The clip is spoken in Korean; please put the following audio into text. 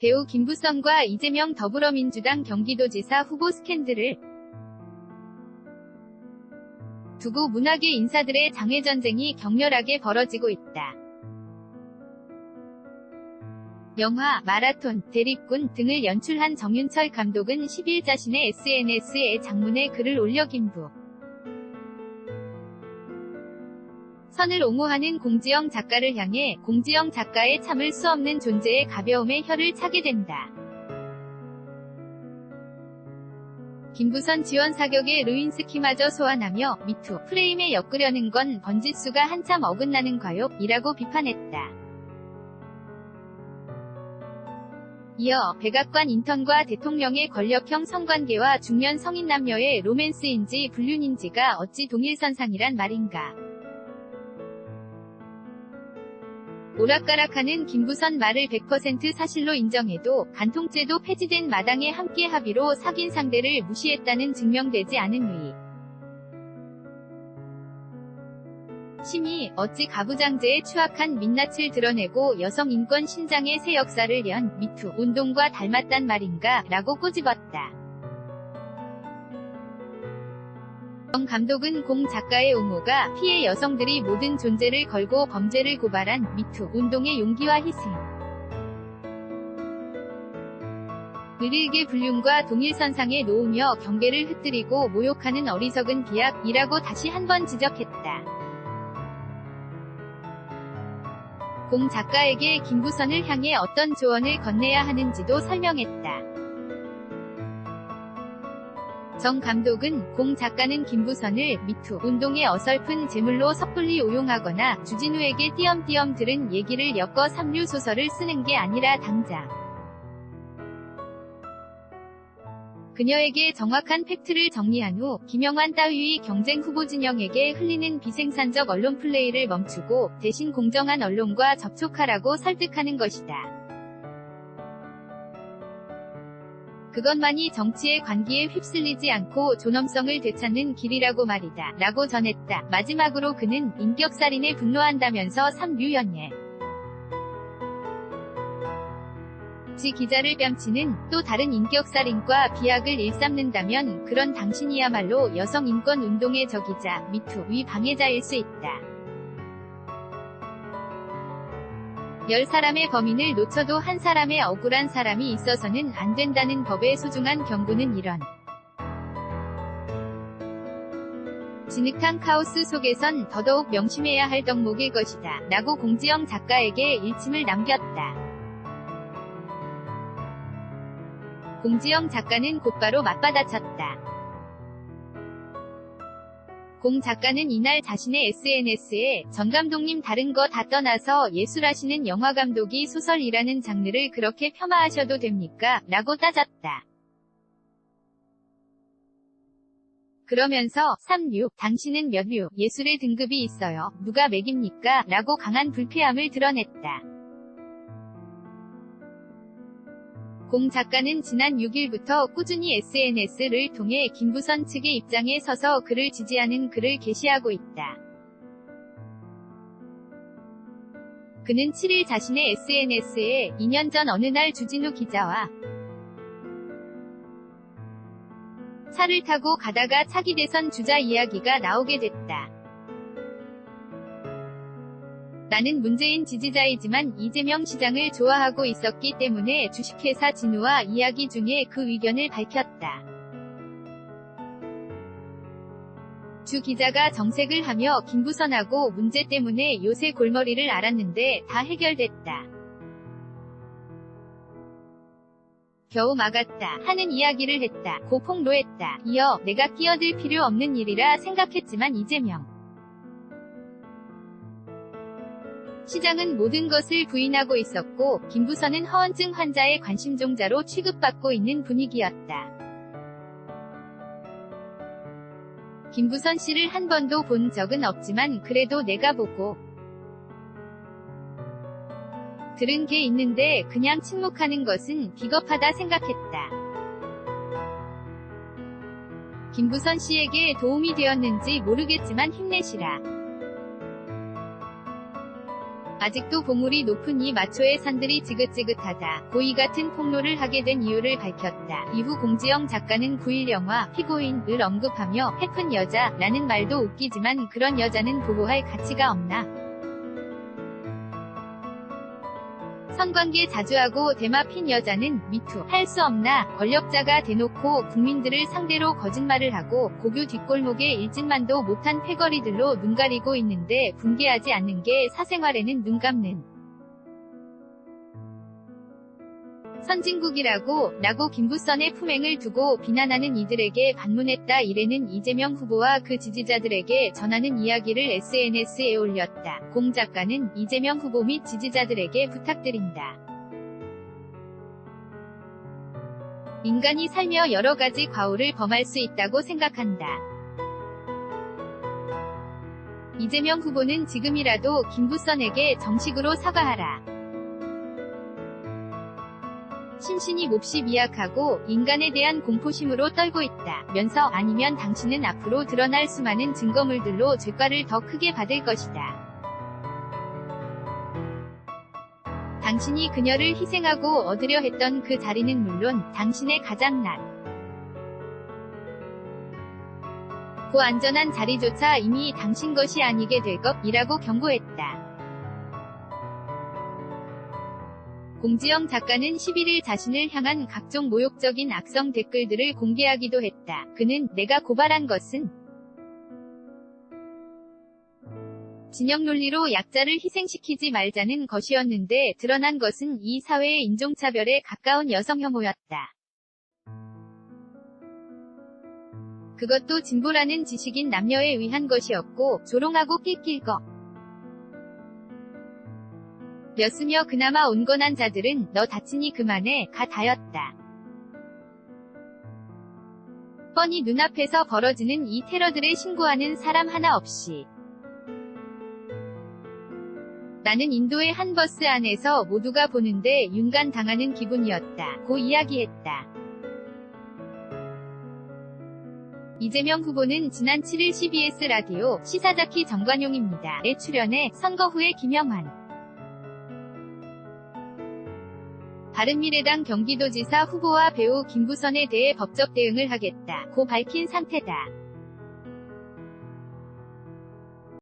배우 김부선과 이재명 더불어민주당 경기도지사 후보 스캔들을 두고 문화계 인사들의 장외전쟁이 격렬하게 벌어지고 있다. 영화, 마라톤, 대립군 등을 연출한 정윤철 감독은 10일 자신의 SNS에 장문의 글을 올려 김부 선을 옹호하는 공지영 작가를 향해 공지영 작가의 참을 수 없는 존재의 가벼움에 혀를 차게 된다. 김부선 지원 사격에 루인스키마저 소환하며 미투 프레임에 엮으려는 건 번지수가 한참 어긋나는 과욕이라고 비판했다. 이어 백악관 인턴과 대통령의 권력형 성관계와 중년 성인 남녀의 로맨스인지 불륜인지가 어찌 동일선상이란 말인가. 오락가락하는 김부선 말을 100% 사실로 인정해도 간통죄도 폐지된 마당에 함께 합의로 사귄 상대를 무시했다는 증명되지 않은 위. 심히 어찌 가부장제의 추악한 민낯을 드러내고 여성 인권 신장의 새 역사를 연 미투 운동과 닮았단 말인가 라고 꼬집었다. 정 감독은 공 작가의 옹호가 피해 여성들이 모든 존재를 걸고 범죄를 고발한 미투 운동의 용기와 희생, 을일개 불륜과 동일선상에 놓으며 경계를 흩뜨리고 모욕하는 어리석은 비약이라고 다시 한번 지적했다. 공 작가에게 김부선을 향해 어떤 조언을 건네야 하는지도 설명했다. 정 감독은 공 작가는 김부선을 미투 운동의 어설픈 제물로 섣불리 오용하거나 주진우에게 띄엄띄엄 들은 얘기를 엮어 삼류 소설을 쓰는 게 아니라 당장 그녀에게 정확한 팩트를 정리한 후 김영환 따위의 경쟁 후보 진영에게 흘리는 비생산적 언론 플레이를 멈추고 대신 공정한 언론과 접촉하라고 설득하는 것이다. 그것만이 정치의 관기에 휩쓸리지 않고 존엄성을 되찾는 길이라고 말이다. 라고 전했다. 마지막으로 그는 인격살인에 분노한다면서 삼류연예 지 기자를 뺨치는 또 다른 인격살인과 비약을 일삼는다면 그런 당신이야말로 여성 인권 운동의 적이자 미투 위 방해자일 수 있다. 10사람의 범인을 놓쳐도 한 사람의 억울한 사람이 있어서는 안 된다는 법의 소중한 경고는 이런 진흙탕 카오스 속에선 더더욱 명심해야 할 덕목일 것이다. 라고 공지영 작가에게 일침을 남겼다. 공지영 작가는 곧바로 맞받아쳤다. 공 작가는 이날 자신의 SNS에 전 감독님 다른 거 다 떠나서 예술하시는 영화감독이 소설이라는 장르를 그렇게 폄하하셔도 됩니까? 라고 따졌다. 그러면서 3류, 당신은 몇 류, 예술의 등급이 있어요. 누가 매깁니까? 라고 강한 불쾌함을 드러냈다. 공 작가는 지난 6일부터 꾸준히 SNS를 통해 김부선 측의 입장에 서서 그를 지지하는 글을 게시하고 있다. 그는 7일 자신의 SNS에 2년 전 어느 날 주진우 기자와 차를 타고 가다가 차기 대선 주자 이야기가 나오게 됐다. 나는 문재인 지지자이지만 이재명 시장을 좋아하고 있었기 때문에 주식회사 진우와 이야기 중에 그 의견을 밝혔다. 주 기자가 정색을 하며 김부선하고 문제 때문에 요새 골머리를 앓았는데 다 해결됐다. 겨우 막았다 하는 이야기를 했다. 고 폭로했다. 이어 내가 끼어들 필요 없는 일이라 생각했지만 이재명 시장은 모든 것을 부인하고 있었고 김부선은 허언증 환자의 관심종자로 취급받고 있는 분위기였다. 김부선 씨를 한 번도 본 적은 없지만 그래도 내가 보고 들은 게 있는데 그냥 침묵하는 것은 비겁하다 생각했다. 김부선 씨에게 도움이 되었는지 모르겠지만 힘내시라. 아직도 보물이 높은 이 마초의 산들이 지긋지긋하다. 고의 같은 폭로를 하게 된 이유를 밝혔다. 이후 공지영 작가는 9일 영화 피고인을 언급하며 해픈 여자라는 말도 웃기지만 그런 여자는 보호할 가치가 없나. 성관계 자주 하고 대마 핀 여자는 미투 할 수 없나. 권력자가 대놓고 국민들을 상대로 거짓말을 하고 고교 뒷골목에 일진만도 못한 패거리들로 눈 가리고 있는데 분개하지 않는 게 사생활에는 눈 감는 선진국이라고 김부선의 품행을 두고 비난하는 이들에게 반문했다. 이래는 이재명 후보와 그 지지자들에게 전하는 이야기를 SNS에 올렸다. 공 작가는 이재명 후보 및 지지자들에게 부탁드린다. 인간이 살며 여러 가지 과오를 범할 수 있다고 생각한다. 이재명 후보는 지금이라도 김부선에게 정식으로 사과하라. 심신이 몹시 미약하고 인간에 대한 공포심으로 떨고 있다. 면서 아니면 당신은 앞으로 드러날 수많은 증거물들로 죄과를 더 크게 받을 것이다. 당신이 그녀를 희생하고 얻으려 했던 그 자리는 물론 당신의 가장 안전한 자리조차 이미 당신 것이 아니게 될 것이라고 경고했다. 공지영 작가는 11일 자신을 향한 각종 모욕적인 악성 댓글들을 공개하기도 했다. 그는 내가 고발한 것은 진영 논리로 약자를 희생시키지 말자는 것이었는데 드러난 것은 이 사회의 인종차별에 가까운 여성 혐오였다. 그것도 진보라는 지식인 남녀에 의한 것이었고 조롱하고 낄낄 거 였으며 그나마 온건한 자들은 너 다치니 그만해 가 다였다. 뻔히 눈앞에서 벌어지는 이 테러들에 신고하는 사람 하나 없이 나는 인도의 한 버스 안에서 모두가 보는데 윤간당하는 기분이었다. 고 이야기했다. 이재명 후보는 지난 7일 CBS 라디오 시사자키 정관용입니다.에 출연해 선거 후에 김영환 바른미래당 경기도지사 후보와 배우 김부선에 대해 법적 대응을 하겠다 고 밝힌 상태다.